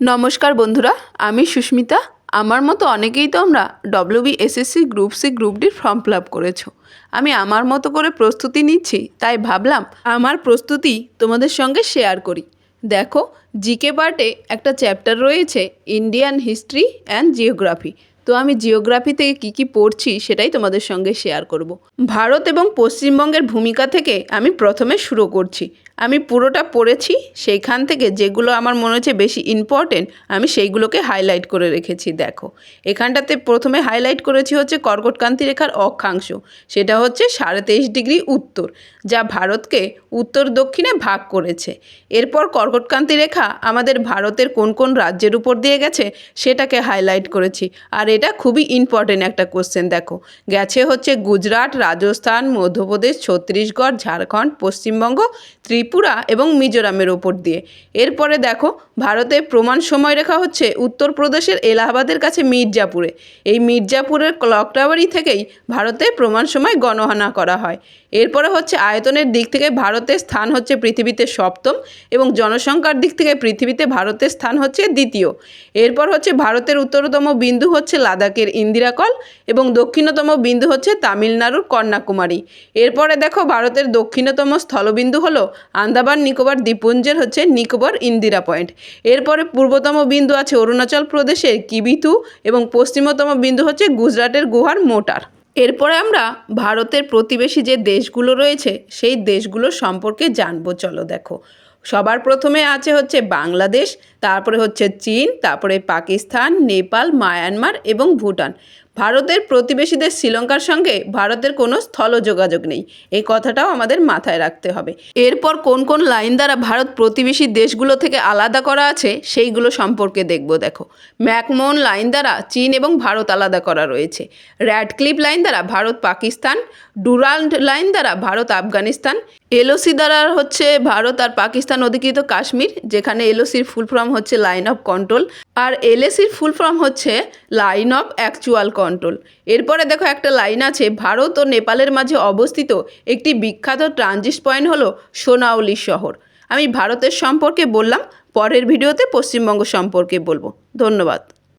নমস্কার বন্ধুরা, আমি সুস্মিতা। আমার মতো অনেকেই তোমরা ডব্লিউবিএসএসসি গ্রুপ সি গ্রুপ ডির ফর্ম ফিল আপ করেছো। আমি আমার মতো করে প্রস্তুতি নিচ্ছি, তাই ভাবলাম আমার প্রস্তুতি তোমাদের সঙ্গে শেয়ার করি। দেখো, জিকে পার্টে একটা চ্যাপ্টার রয়েছে ইন্ডিয়ান হিস্ট্রি অ্যান্ড জিওগ্রাফি। তো আমি জিওগ্রাফি থেকে কী পড়ছি সেটাই তোমাদের সঙ্গে শেয়ার করব। ভারত এবং পশ্চিমবঙ্গের ভূমিকা থেকে আমি প্রথমে শুরু করছি। আমি পুরোটা পড়েছি, সেইখান থেকে যেগুলো আমার মনে হচ্ছে বেশি ইম্পর্টেন্ট আমি সেইগুলোকে হাইলাইট করে রেখেছি। দেখো, এখানটাতে প্রথমে হাইলাইট করেছি হচ্ছে কর্কটক্রান্তি রেখার অক্ষাংশ, সেটা হচ্ছে 23.5 ডিগ্রি উত্তর, যা ভারতকে উত্তর দক্ষিণে ভাগ করেছে। এরপর কর্কটক্রান্তি রেখা আমাদের ভারতের কোন কোন রাজ্যের উপর দিয়ে গেছে সেটাকে হাইলাইট করেছি। আর এটা খুবই ইম্পর্টেন্ট একটা কোশ্চেন। দেখো, গেছে হচ্ছে গুজরাট, রাজস্থান, মধ্যপ্রদেশ, ছত্তিশগড়, ঝাড়খণ্ড, পশ্চিমবঙ্গ, ত্রিপুরা এবং মিজোরামের ওপর দিয়ে। এরপরে দেখো, ভারতের প্রমাণ সময়রেখা হচ্ছে উত্তরপ্রদেশের এলাহাবাদের কাছে মির্জাপুরে। এই মির্জাপুরের ক্লক টাওয়ারই থেকেই ভারতের প্রমাণ সময় গণনা করা হয়। এরপরে হচ্ছে আয়তনের দিক থেকে ভারতের স্থান হচ্ছে পৃথিবীতে সপ্তম এবং জনসংখ্যার দিক থেকে পৃথিবীতে ভারতের স্থান হচ্ছে দ্বিতীয়। এরপর হচ্ছে ভারতের উত্তরতম বিন্দু হচ্ছে লাদাখের ইন্দিরাকল এবং দক্ষিণতম বিন্দু হচ্ছে তামিলনাড়ুর কন্যাকুমারী। এরপরে দেখো, ভারতের দক্ষিণতম স্থলবিন্দু হলো আন্দামান নিকোবর দ্বীপপুঞ্জের হচ্ছে নিকোবর ইন্দিরা পয়েন্ট। এরপরে পূর্বতম বিন্দু আছে অরুণাচল প্রদেশের কিবিথু এবং পশ্চিমতম বিন্দু হচ্ছে গুজরাটের গুহার মোটার। এরপরে আমরা ভারতের প্রতিবেশী যে দেশগুলো রয়েছে সেই দেশগুলো সম্পর্কে জানবো। চলো দেখো, সবার প্রথমে আছে হচ্ছে বাংলাদেশ, তারপরে হচ্ছে চীন, তারপরে পাকিস্তান, নেপাল, মায়ানমার এবং ভুটান। ভারতের প্রতিবেশীদের শ্রীলঙ্কার সঙ্গে ভারতের কোনো স্থল যোগাযোগ নেই, এই কথাটাও আমাদের মাথায় রাখতে হবে। এরপর কোন কোন লাইন দ্বারা ভারত প্রতিবেশী দেশগুলো থেকে আলাদা করা আছে সেইগুলো সম্পর্কে দেখব। দেখো, ম্যাকমোহন লাইন দ্বারা চীন এবং ভারত আলাদা করা রয়েছে। র্যাডক্লিফ লাইন দ্বারা ভারত পাকিস্তান, ডুরান্ড লাইন দ্বারা ভারত আফগানিস্তান, এলওসি দ্বারা হচ্ছে ভারত আর পাকিস্তান অধিকৃত কাশ্মীর, যেখানে এলওসির ফুল ফর্ম হচ্ছে লাইন অফ কন্ট্রোল আর এলএসির ফুল ফর্ম হচ্ছে লাইন অফ অ্যাকচুয়াল কন্ট্রোল। এরপরে দেখো, একটা লাইন আছে ভারত ও নেপালের মাঝে অবস্থিত একটি বিখ্যাত ট্রানজিট পয়েন্ট হলো সোনাউলি শহর। আমি ভারতের সম্পর্কে বললাম, পরের ভিডিওতে পশ্চিমবঙ্গ সম্পর্কে বলবো। ধন্যবাদ।